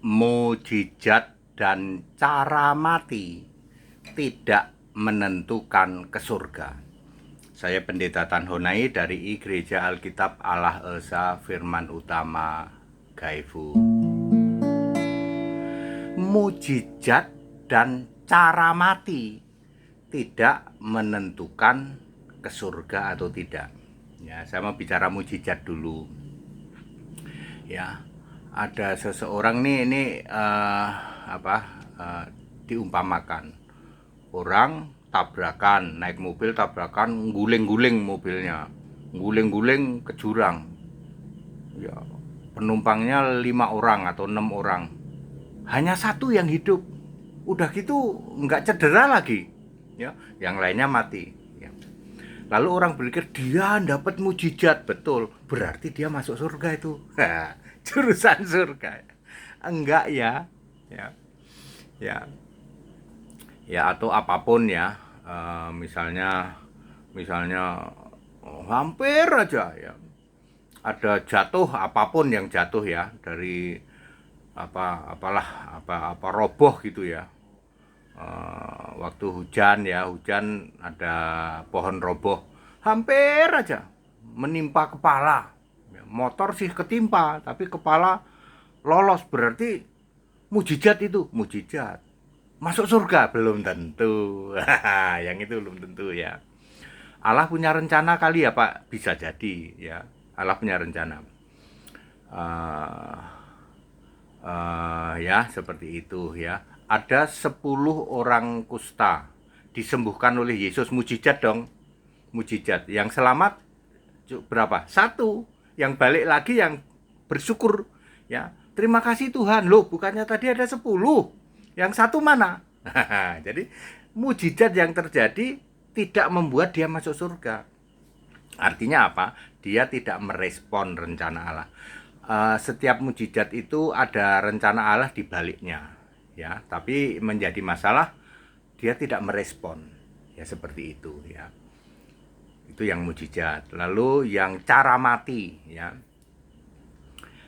Mukjizat dan cara mati tidak menentukan ke surga. Saya Pendeta Tanhonai dari Gereja Alkitab Allah Esa Firman Utama Gaifu. Mukjizat dan cara mati tidak menentukan ke surga atau tidak. Ya, saya mau bicara mukjizat dulu. Ya, ada seseorang nih ini diumpamakan orang tabrakan, naik mobil tabrakan, guling-guling mobilnya, guling-guling ke jurang. Ya, penumpangnya 5 orang atau 6 orang, hanya satu yang hidup. Udah gitu nggak cedera lagi, ya, yang lainnya mati. Ya. Lalu orang berpikir dia dapat mujizat, betul, berarti dia masuk surga itu. Jurusan surga. Enggak ya. Ya. Ya. Ya, atau apapun ya. Misalnya hampir aja ya. Ada jatuh, apapun yang jatuh ya, dari apa roboh gitu ya. Waktu hujan ya, hujan ada pohon roboh, hampir aja menimpa kepala. Motor sih ketimpa, tapi kepala lolos, berarti mujizat itu, mujizat. Masuk surga belum tentu. Yang itu belum tentu ya. Allah punya rencana kali ya Pak, bisa jadi ya. Allah punya rencana. Uh, ya seperti itu ya. Ada 10 orang kusta disembuhkan oleh Yesus, mujizat dong, mujizat. Yang selamat berapa? Satu. Yang balik lagi yang bersyukur ya, terima kasih Tuhan, loh bukannya tadi ada 10, yang satu mana? Jadi mujizat yang terjadi tidak membuat dia masuk surga. Artinya apa? Dia tidak merespon rencana Allah. Setiap mujizat itu ada rencana Allah di baliknya ya, tapi menjadi masalah dia tidak merespon ya, seperti itu ya. Itu yang mujizat. Lalu yang cara mati ya.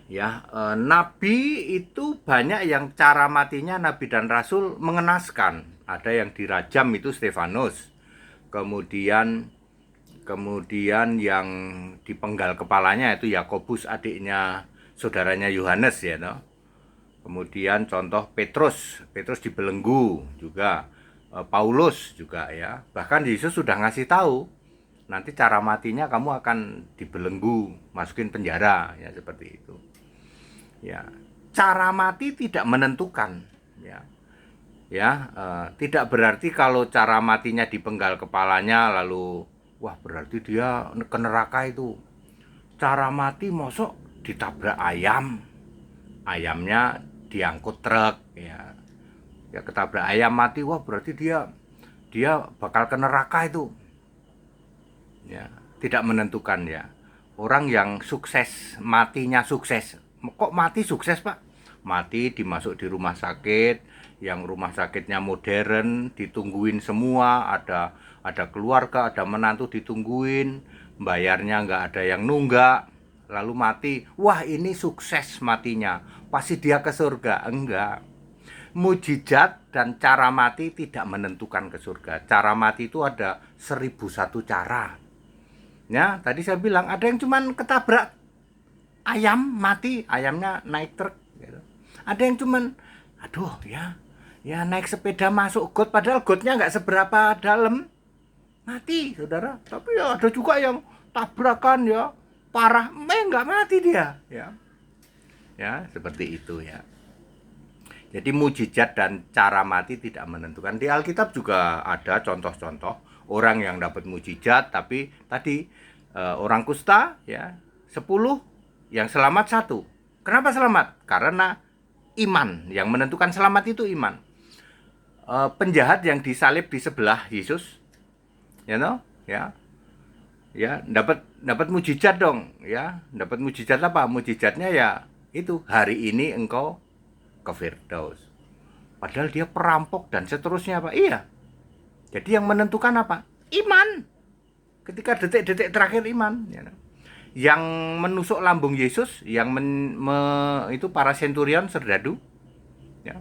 Ya, nabi itu banyak yang cara matinya, nabi dan rasul mengenaskan. Ada yang dirajam, itu Stefanus. Kemudian yang dipenggal kepalanya itu Yakobus, adiknya saudaranya Yohanes ya, no? Kemudian contoh Petrus dibelenggu juga, Paulus juga ya. Bahkan Yesus sudah ngasih tahu, nanti cara matinya kamu akan dibelenggu, masukin penjara ya, seperti itu. Ya, cara mati tidak menentukan ya. Ya, tidak berarti kalau cara matinya dipenggal kepalanya lalu wah berarti dia ke neraka itu. Cara mati mosok ditabrak ayam, ayamnya diangkut truk ya. Ya ketabrak ayam mati, wah berarti dia bakal ke neraka itu. Ya, tidak menentukan ya. Orang yang sukses, matinya sukses. Kok mati sukses, Pak? Mati dimasuk di rumah sakit, yang rumah sakitnya modern, ditungguin semua, ada keluarga, ada menantu ditungguin, bayarnya nggak ada yang nunggak, lalu mati. Wah, ini sukses matinya, pasti dia ke surga. Enggak. Mujizat dan cara mati tidak menentukan ke surga. Cara mati itu ada 1001 cara. Ya, tadi saya bilang ada yang cuman ketabrak ayam mati, ayamnya naik truk gitu. Ada yang cuman aduh ya naik sepeda masuk got, padahal gotnya nggak seberapa dalam, mati saudara. Tapi ya ada juga yang tabrakan ya parah, nggak mati dia ya seperti itu ya. Jadi mujizat dan cara mati tidak menentukan. Di Alkitab juga ada contoh-contoh orang yang dapat mujizat, tapi tadi orang kusta ya 10, yang selamat satu. Kenapa selamat? Karena iman. Yang menentukan selamat itu iman. Penjahat yang disalib di sebelah Yesus, ya no, ya dapat mujizat dong ya. Dapat mujizat apa? Mujizatnya ya itu, hari ini engkau ke Firdaus. Padahal dia perampok dan seterusnya, Pak. Iya. Jadi yang menentukan apa? Iman. Ketika detik-detik terakhir iman ya. Yang menusuk lambung Yesus, yang itu para senturion, serdadu Ya.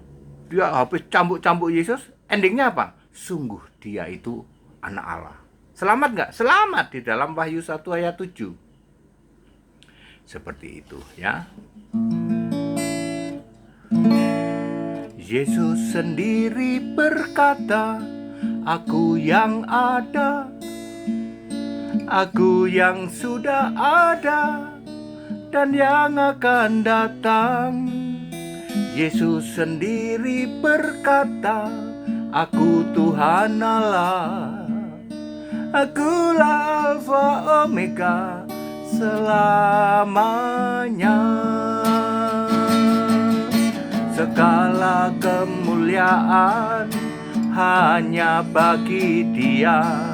Dia habis cambuk-cambuk Yesus, endingnya apa? Sungguh dia itu anak Allah. Selamat nggak? Selamat di dalam Wahyu 1 ayat 7. Seperti itu ya. Yesus sendiri berkata, aku yang ada, aku yang sudah ada, dan yang akan datang. Yesus sendiri berkata, aku Tuhan Allah, akulah Alfa Omega selamanya. Segala kemuliaan hanya bagi Dia,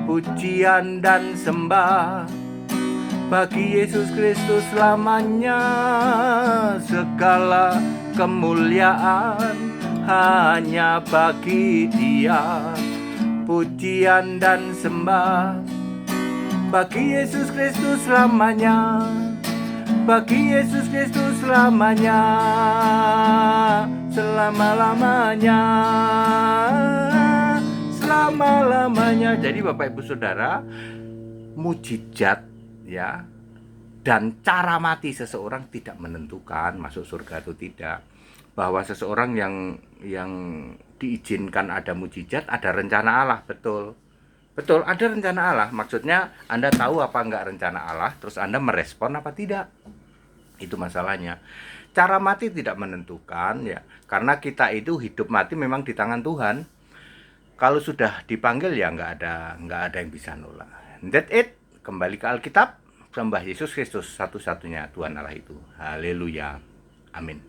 pujian dan sembah bagi Yesus Kristus selamanya. Segala kemuliaan hanya bagi Dia, pujian dan sembah bagi Yesus Kristus selamanya, bagi Yesus Kristus selamanya, selama-lamanya, selama-lamanya. Jadi Bapak Ibu Saudara, mujizat ya dan cara mati seseorang tidak menentukan masuk surga atau tidak. Bahwa seseorang yang diizinkan ada mujizat, ada rencana Allah, betul. Betul, ada rencana Allah. Maksudnya Anda tahu apa enggak rencana Allah, terus Anda merespon apa tidak. Itu masalahnya. Cara mati tidak menentukan ya, karena kita itu hidup mati memang di tangan Tuhan. Kalau sudah dipanggil ya enggak ada yang bisa nolak. That's it. Kembali ke Alkitab, sembah Yesus Kristus satu-satunya Tuhan Allah itu. Haleluya. Amin.